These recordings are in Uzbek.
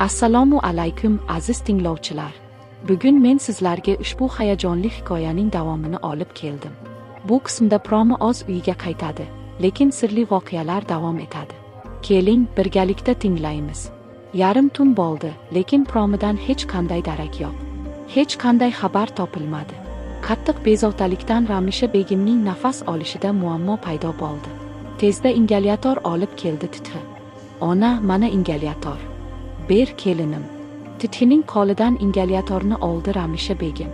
Assalomu alaykum aziz tinglovchilar. Bugun men sizlarga ushbu hayajonli hikoyaning davomini olib keldim. Bu qismda Promi o'z uyiga qaytadi, lekin sirli voqealar davom etadi. Keling, birgalikda tinglaymiz. Yarim tun bo'ldi, lekin Promidan hech qanday darak yo'q. Hech qanday xabar topilmadi. Qattiq bezovtalikdan Ramisha begimning nafas olishida muammo paydo bo'ldi. Tezda ingalyator olib keldi Tithi. Ona, mana ingalyator. Ber kelinim. Tithining qo'lidan ingalyatorni oldi Ramisha begim.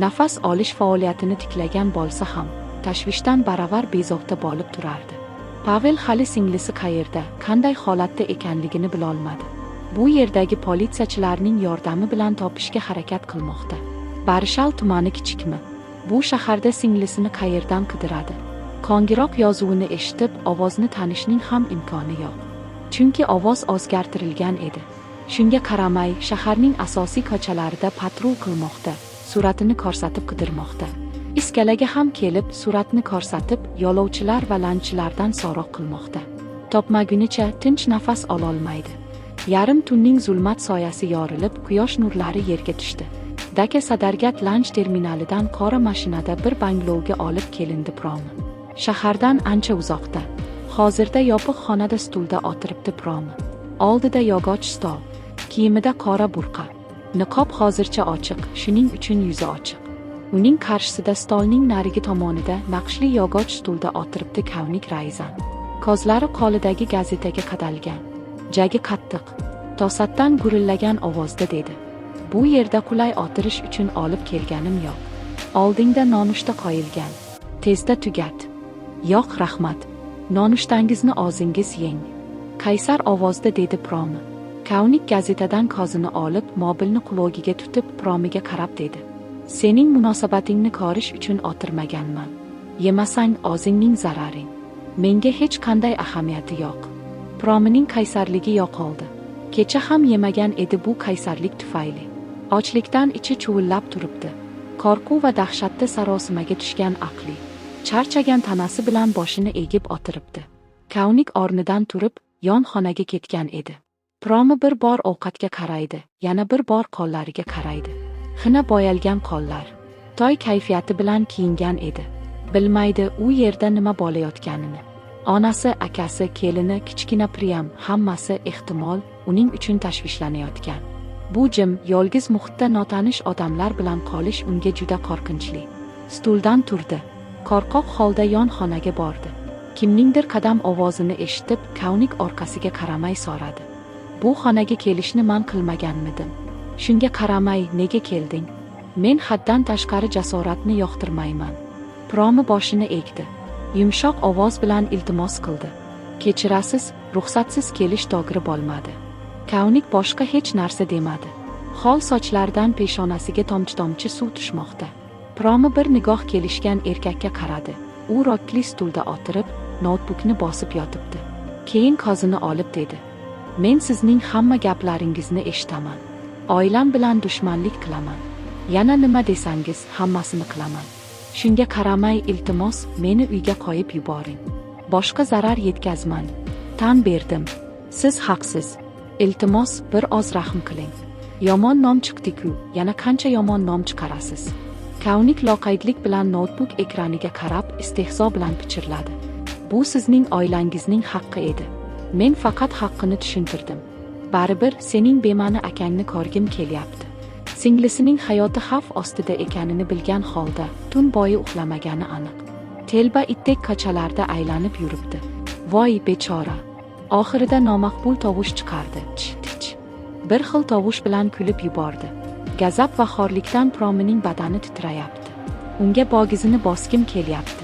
Nafas olish faoliyatini tiklagan bo'lsa ham, tashvishdan baravar bezovta bo'lib turardi. Pavel hali singlisi qayerda, qanday holatda ekanligini bilolmadi. Bu yerdagi politsiyachilarning yordami bilan topishga harakat qilmoqda. Barishal tumani kichikmi? Bu shaharda singlisini qayerdan qidiradi? Qo'ng'iroq yozuvini eshitib, ovozni tanishning ham imkoni yo'q. Chunki ovoz o'zgartirilgan edi. Shunga qaramay, shaharning asosiy ko'chalarida patrul qilmoqda, suratini ko'rsatib qidirmoqda. Iskalaga ham kelib, suratni ko'rsatib, yo'lovchilar va lanchilardan so'roq qilmoqda. Topmagunicha tinch nafas ololmaydi. Yarim tunning zulmat soyasi yorilib, quyosh nurlari yerga tushdi. Daka Sadargat lanch terminalidan qora mashinada bir banglovga olib kelindi Promi. Shahardan ancha uzoqda. Hozirda yopiq xonada stulda o'tiribdi Promi. Oldida yog'och stol, kiyimida qora burqa. Niqob hozircha ochiq, shuning uchun yuzi ochiq. Uning qarshisida stolning narigi tomonida naqshli yog'och stulda o'tiribdi Kavnik Rayzan. Ko'zlari qo'lidagi gazetaga qadalgan. Jagi qattiq, to'satdan gurillagan ovozda dedi: "Bu yerda qulay o'tirish uchun olib kelganim yo'q. Oldingda nonushta qo'yilgan. Tezda tugat." "Yo'q, rahmat. Nonushtangizni o'zingiz yeng." Qaysar ovozda dedi Promi. Kavnik gazetadan kozini olib, mobilni quloqiga tutib Promiga qarab dedi: "Sening munosabatingni ko'rish uchun o'tirmaganman. Yemasang o'zingning zararing. Menga hech qanday ahamiyati yo'q." Promining qaysarligi yo'qoldi. Kecha ham yemagan edi bu qaysarlik tufayli. Ochlikdan ichi chuvillab turibdi. Qo'rquv va dahshatda sarosimaga tushgan aqli, charchagan tanasi bilan boshini egib o'tiribdi. Kavnik o'rnidan turib, yon xonaga ketgan edi. Promi bir bor ovqatga qaraydi, yana bir bor qo'llariga qaraydi. Xina bo'yalgan qo'llar. To'y kayfiyati bilan kiyingan edi. Bilmaydi u yerda nima bo'layotganini. Onasi, akasi, kelini, kichkina Priyam, hammasi ehtimol uning uchun tashvishlanayotgan. Bu jim, yolg'iz muhitda notanish odamlar bilan qolish unga juda qo'rqinchli. Stuldan turdi. Qo'rqoq holda yon xonaga bordi. Kimningdir qadam ovozini eshitib, Kavnik orqasiga qaramay so'radi: "Bu xonaga kelishni man qilmaganmidim? Shunga qaramay nega kelding?" "Men haddan tashqari jasoratni yoqtirmayman." Promi boshini egdi. Yumshoq ovoz bilan iltimos qildi: "Kechirasiz, ruxsatsiz kelish to'g'ri bo'lmadi." Kavnik boshqa hech narsa demadi. Xol sochlaridan peshonasiga tomchi-tomchi suv tushmoqda. Promi bir nigoh kelishgan erkakka qaradi. U rokli stulda o'tirib, notebookni bosib yotibdi. Keyin kozini olib dedi: "Men sizning hamma gaplaringizni eshitaman. Oilam bilan dushmanlik qilaman. Yana nima desangiz, hammasini qilaman. Shunga qaramay, iltimos, meni uyga qo'yib yuboring. Boshqa zarar yetkazmang." Tan berdim. "Siz haqsiz. Iltimos, bir oz rahm qiling. Yomon nom chiqdi-ku, yana qancha yomon nom chiqarasiz?" Kavnik loqaydlik bilan notebook ekraniga qarab, istehzo bilan pichirladi: "Bu sizning oilangizning haqqi edi. Men faqat haqqini tushuntirdim. Baribir sening bema'ni akangni ko'rgim kelyapti. Singlisining hayoti xavf ostida ekanini bilgan holda, tun bo'yi uxlamagani aniq. Telba itdek ko'chalarda aylanib yuribdi. Voy bechora." Oxirida nomaqbul tovush chiqardi. Ch-ch. Bir xil tovush bilan kulib yubordi. Gazab va xorlikdan Promining badani titrayapti. Unga bogizini boskim kelyapti.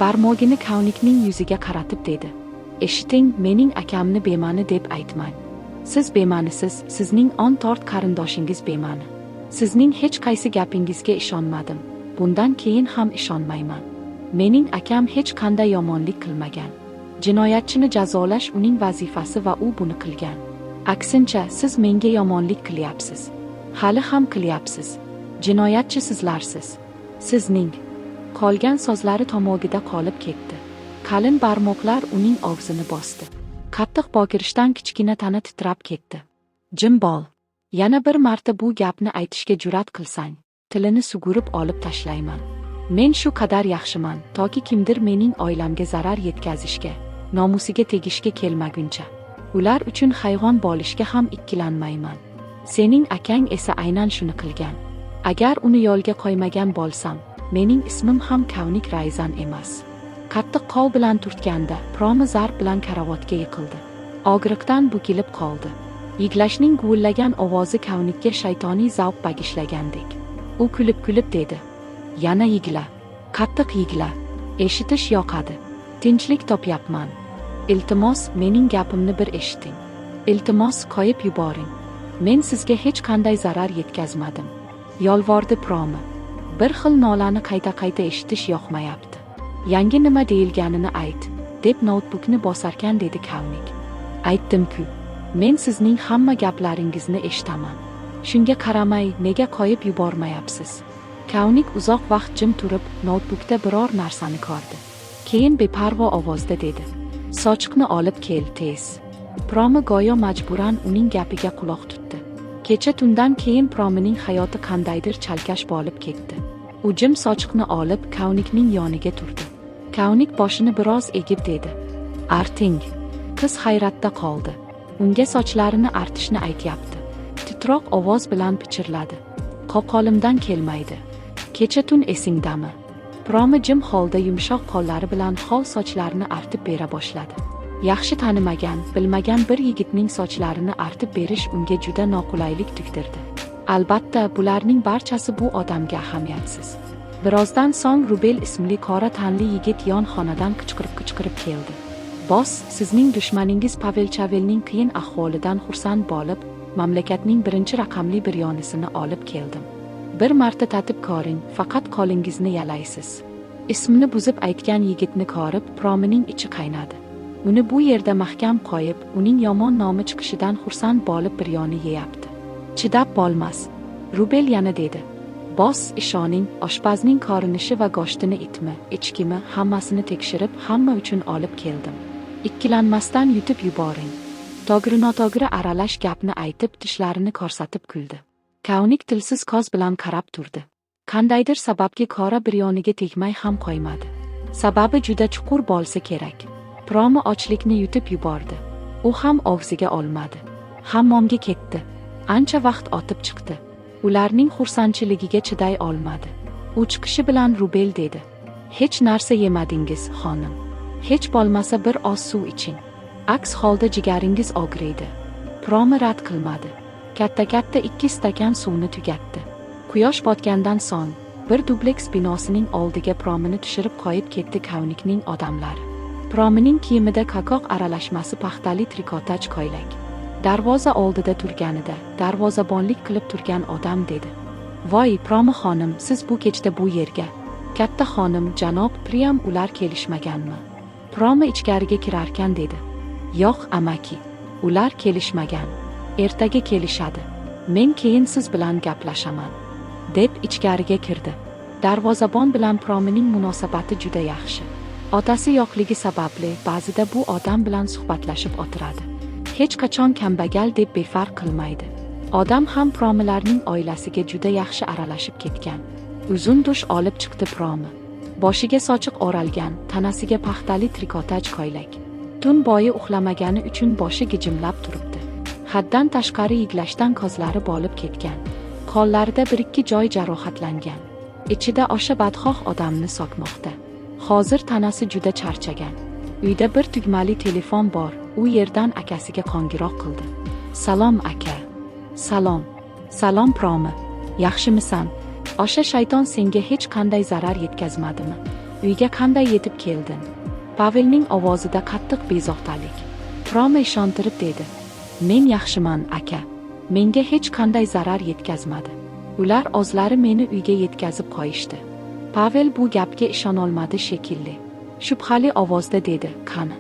Barmog'ini Kavnikning yuziga qaratib dedi: "Eshiting, mening akamni bema'ni deb aytmang. Siz bema'nisiz, sizning 14 qarindoshingiz bema'ni. Sizning hech qaysi gapingizga ishonmadim. Bundan keyin ham ishonmayman. Mening akam hech qanday yomonlik qilmagan. Jinoyatchini jazolash uning vazifasi va u buni qilgan. Aksincha, siz menga yomonlik qilyapsiz. Hali ham qilyapsiz. Jinoyatchi sizlarsiz. Sizning." Qolgan so'zlari tomog'ida qolib ketdi. Qalin barmoqlar uning og'zini bosdi. Qattiq bokirishdan kichkina tana titrab ketdi. Jim bol. Yana bir marta bu gapni aytishga jur'at qilsang, tilini sug'urib olib tashlayman. Men shu qadar yaxshiman, toki kimdir mening oilamga zarar yetkazishga, nomusiga tegishga kelmaguncha. Ular uchun hayvon bo'lishga ham ikkilanmayman. Sening akang esa aynan shuni qilgan. Agar uni yo'lga qo'ymagan bo'lsam, mening ismim ham Kavnik Rayzan emas. Qattiq qov bilan turtganda, Promi zarb bilan karavotga yiqildi. Og'riqdan bukilib qoldi. Yiglashning guvillagan ovozi Kavnikka shaytoniy zavq bag'ishlagandek. U kulib dedi: "Yana yigla, qattiq yigla. Eshitish yoqadi. Tinchlik topyapman. Iltimos, mening gapimni bir eshiting. Iltimos, qo'yib yuboring. Men sizga hech qanday zarar yetkazmadim." Yolvordi Promi. Bir xil nolani qayta eshitish yoqmayapti. "Yangi nima deyilganini ayt", deb notebookni bosarkan dedi Kavnik. "Aytdim-ku. Men sizning hamma gaplaringizni eshitaman. Shunga qaramay, nega qo'yib yubormayapsiz?" Kavnik uzoq vaqt jim turib, notebookda biror narsani ko'rdi. Keyin beparvo ovozda dedi: "Sochiqni olib kel, tez." Promi go'yo majburan uning gapiga quloq tutdi. Kecha tundan keyin Promining hayoti qandaydir chalkash bo'lib ketdi. U jim sochiqni olib Kavnikning yoniga turdi. Kavnik boshini biroz egib dedi: "Arting." Qiz hayratda qoldi. Unga sochlarini artishni aytyapti. Titroq ovoz bilan pichirladi: "Qo'qolimdan kelmaydi. Kecha tun esingdami?" Promi jim holda yumshoq qo'llari bilan xol sochlarini artib bera boshladi. Yaxshi tanimagan, bilmagan bir yigitning sochlarini artib berish unga juda noqulaylik tugdirdi. Albatta, bularning barchasi bu odamga ahamiyatsiz. Birozdan so'ng Rubel ismli qora tanli yigit yon xonadan qichqirib keldi. "Boss, sizning dushmaningiz Pavel Chavelning qiyin ahvolidan xursand bo'lib, mamlakatning birinchi raqamli biryonisini olib keldim. Bir marta tatib ko'ring, faqat qo'lingizni yalaysiz." Ismini buzib aytgan yigitni ko'rib, Promining ichi qaynadi. Uni bu yerda mahkam qo'yib, uning yomon nomi chiqishidan xursand bo'lib biryoni yeyapti. Chidab bo'lmas. Rubel yana dedi: "Boss, ishoning, oshpazning ko'rinishi va go'shtini itmi, echkimi, hammasini tekshirib, hamma uchun olib keldim. Ikkilanmasdan yutib yuboring." To'g'ri-noto'g'ri aralash gapni aytib, tishlarini ko'rsatib kuldi. Kavnik tilsiz ko'z bilan qarab turdi. Qandaydir sababga qora biryoniga tegmay ham qo'ymadi. Sababi juda chuqur bo'lsa kerak. Promi ochlikni yutib yubordi. U ham og'ziga olmadi. Hammomga ketdi. Ancha vaqt o'tib chiqdi. Ularning xursandchiligiga chiday olmadi. U chiqishi bilan Rubel dedi: "Hech narsa yemadingiz, xonim. Hech bo'lmasa bir oz suv iching. Aks holda jigaringiz og'riydi." Promi rad qilmadi. Katta 2 stakan suvni tugatdi. Quyosh botgandan so'ng bir dubleks binosining oldiga Promini tushirib qo'yib ketdi Kavnikning odamlari. Promining kiyimida qakoq aralashmasi paxtali trikotaj ko'ylak. Darvoza oldida turganida, darvozabonlik qilib turgan odam dedi: "Voy, Promi xonim, siz bu kechda bu yerga?" "Katta xonim, janob Priyam ular kelishmaganmi?" Promi ichkariga kirarkan dedi: "Yo'q, amaki. Ular kelishmagan. Ertaga kelishadi. Men keyin siz bilan gaplashaman", deb ichkariga kirdi. Darvozabon bilan Promining munosabati juda yaxshi. Otasi yo'qligi sababli ba'zida bu odam bilan suhbatlashib o'tiradi. Hech qachon kambag'al deb befarq qilmaydi. Odam ham Promilarning oilasiga juda yaxshi aralashib ketgan. Uzun dush olib chiqdi Promi. Boshiga sochiq o'ralgan, tanasiga paxtali trikotaj ko'ylak. Tun bo'yi uxlamagani uchun boshi gijimlab turibdi. Haddan tashqari yiglashdan ko'zlari bo'lib ketgan. Qo'llarida 1-2 joy jarohatlangan. Ichida o'sha badxoh odamni so'kmoqda. Hozir tanasi juda charchagan. Uyda bir tugmali telefon bor. U yerdan akasiga qo'ng'iroq qildi. "Salom aka." "Salom. Salom Promi. Yaxshimisan? O'sha shayton senga hech qanday zarar yetkazmadimi? Uyga qanday yetib keldin?" Pavelning ovozida qattiq bezovtalik. Promi ishontirib dedi: "Men yaxshiman, aka. Menga hech qanday zarar yetkazmadi. Ular o'zlari meni uyga yetkazib qo'yishdi." Pavel bu gapga ishonolmadi shekilli. Shubhali ovozda dedi: "Qani,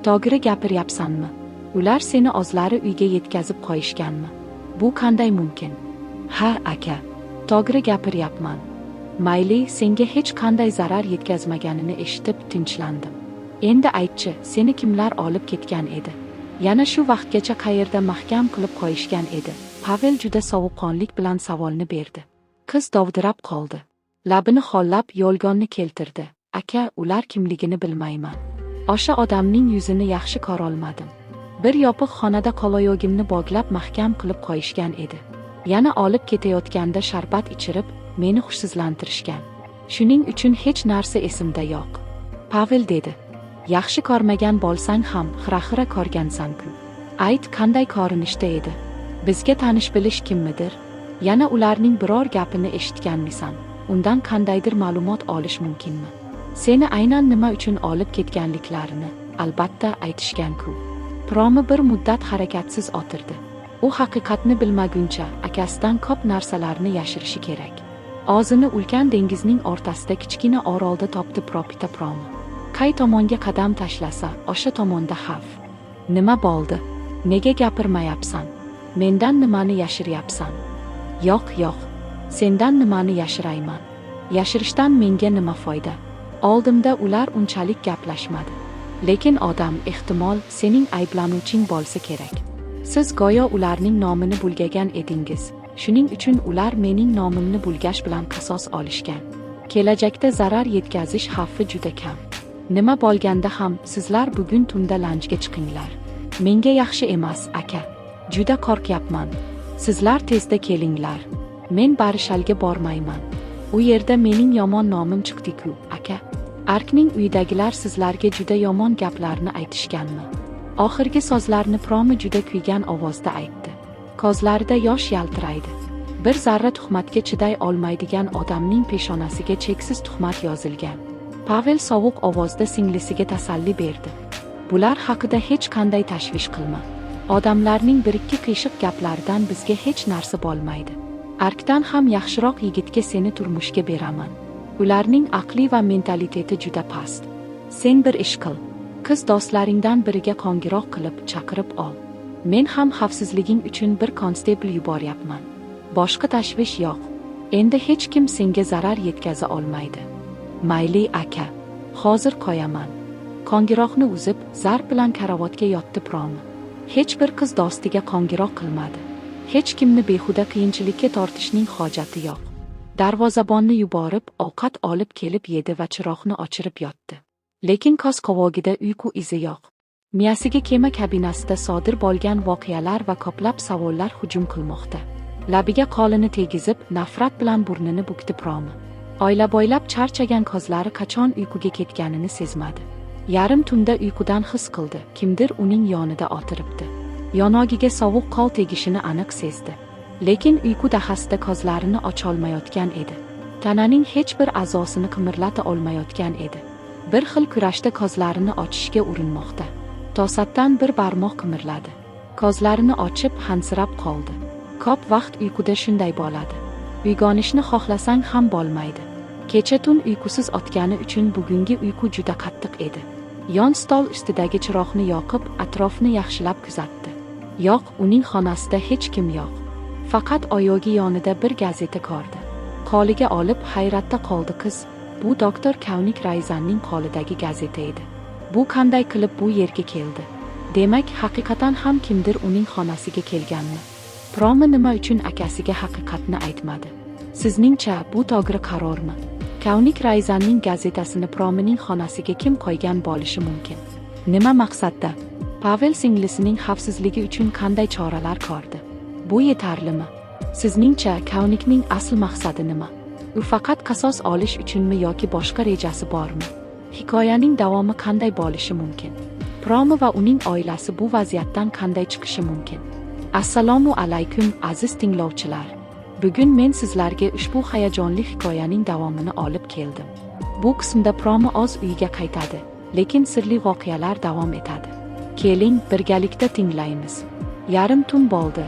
to'g'ri gapiryapsanmi? Ular seni o'zlari uyga yetkazib qo'yishganmi? Bu qanday mumkin?" "Ha, aka. To'g'ri gapiryapman. Mayli, senga hech qanday zarar yetkazmaganini eshitib tinchlandim. Endi aytchi, seni kimlar olib ketgan edi?" Yana shu vaqtgacha qayerda mahkam qilib qo'yishgan edi? Pavel juda sovuqqonlik bilan savolni berdi. Qiz dovdirab qoldi. Labini hollab yolg'onni keltirdi. Aka, ular kimligini bilmayman. O'sha odamning yuzini yaxshi ko'rolmadim. Bir yopiq xonada qo'loyog'imni bog'lab mahkam qilib qo'yishgan edi. Yana olib ketayotganda sharbat ichirib, meni xushsizlantirishgan. Shuning uchun hech narsa esimda yo'q. Pavel dedi. Yaxshi ko'rmagan bo'lsang ham xira-xira ko'rgansan-ku. Ayt, qanday ko'rinishda edi? Bizga tanish bilish kimmidir? Yana ularning biror gapini eshitganmisan? Undan qandaydir ma'lumot olish mumkinmi? Seni aynan nima uchun olib ketganliklarini albatta aytishgan-ku. Promi bir muddat harakatsiz o'tirdi. U haqiqatni bilmaguncha akasidan ko'p narsalarni yashirishi kerak. O'zini ulkan dengizning o'rtasida kichkina orolda topdi Propita Promi. Qay tomonga qadam tashlasa, o'sha tomonda xavf. Nima bo'ldi? Nega gapirmayapsan? Mendan nimani yashiryapsan? Yo'q, yo'q. Sendan nimani yashirayman? Yashirishdan menga nima foyda? Oldimda ular unchalik gaplashmadi. Lekin odam ehtimol sening ayblanuvching bo'lsa kerak. Siz go'yo ularning nomini bulgagan edingiz. Shuning uchun ular mening nomimni bulgash bilan qasos olishgan. Kelajakda zarar yetkazish xavfi juda kam. Nima bo'lganda ham sizlar bugun tunda lanjga chiqinglar. Menga yaxshi emas, aka. Juda qo'rqyapman. Sizlar tezda kelinglar. Men Barishalga bormayman. U yerda mening yomon nomim chiqdi-ku, aka. Arkning uyidagilar sizlarga juda yomon gaplarni aytishganmi? Oxirgi so'zlarni Promi juda kuygan ovozda aytdi. Ko'zlarida yosh yaltiraydi. Bir zarra tuhmatga chiday olmaydigan odamning peshonasiga cheksiz tuhmat yozilgan. Pavel sovuq ovozda singlisiga tasalli berdi. Bular haqida hech qanday tashvish qilma. Odamlarning bir-ikki qiyshiq gaplaridan bizga hech narsa bo'lmaydi. Arkdan ham yaxshiroq yigitga seni turmushga beraman. Ularning aqli va mentaliteti juda past. Sen bir ish qil. Qiz do'stlaringdan biriga qo'ng'iroq qilib chaqirib ol. Men ham xavfsizliging uchun bir konstebl yuboryapman. Boshqa tashvish yo'q. Endi hech kim senga zarar yetkaza olmaydi. Mayli aka. Hozir qo'yaman. Qo'ng'iroqni uzib, zarb bilan karavotga yotdi Promi. Hech bir qiz do'stiga qo'ng'iroq qilmadi. Hech kimni behuda qiyinchilikka tortishning hojati yo'q. Darvozabonni yuborib, ovqat olib kelib yedi va chiroqni o'chirib yotdi. Lekin ko'z qovog'ida uyqu izi yo'q. Miyasiga kema kabinasida sodir bo'lgan voqealar va ko'plab savollar hujum qilmoqda. Labiga qo'lini tegizib, nafrat bilan burnini bukdi Promi. Oila bo'ylab charchagan ko'zlari qachon uyquga ketganini sezmadi. Yarim tunda uyqudan his qildi, kimdir uning yonida o'tiribdi. Yonog'iga sovuq qo'l tegishini aniq sezdi. Lekin uyqu dahasida ko'zlarini ocholmayotgan edi. Tananing hech bir a'zosini qimirlata olmayotgan edi. Bir xil kurashda ko'zlarini ochishga urinmoqda. To'satdan bir barmoq qimirladi. Ko'zlarini ochib hansirab qoldi. Ko'p vaqt uyquda shunday bo'ladi. Uyg'onishni xohlasang ham bo'lmaydi. Kecha tun uyqusiz o'tgani uchun bugungi uyqu juda qattiq edi. Yon stol ustidagi chiroqni yoqib, atrofni yaxshilab kuzatdi. Yo'q, uning xonasida hech kim yo'q. Faqat oyog'i yonida bir gazeta ko'rdi. Qo'liga olib hayratda qoldi qiz. Bu doktor Kavnik Rayzanning qo'lidagi gazeta edi. Bu qanday qilib bu yerga keldi? Demak, haqiqatan ham kimdir uning xonasiga kelganmi? Promi nima uchun akasiga haqiqatni aytmadi? Sizningcha bu to'g'ri qarormi? Kavnik Rayzanning gazetasini Promining xonasiga kim qo'ygan bo'lishi mumkin? Nima maqsadda? Pavel singlisining xavfsizligi uchun qanday choralar ko'rdi? Bu yetarlimi? Sizningcha Kavnikning asl maqsadi nima? U faqat qasos olish uchunmi yoki boshqa rejasi bormi? Hikoyaning davomi qanday bo'lishi mumkin? Promi va uning oilasi bu vaziyatdan qanday chiqishi mumkin? Assalomu alaykum aziz tinglovchilar. Bugun men sizlarga ushbu hayajonli hikoyaning davomini olib keldim. Bu qismda Promi o'z uyiga qaytadi, lekin sirli voqealar davom etadi. Keling, birgalikda tinglaymiz. Yarim tun bo'ldi.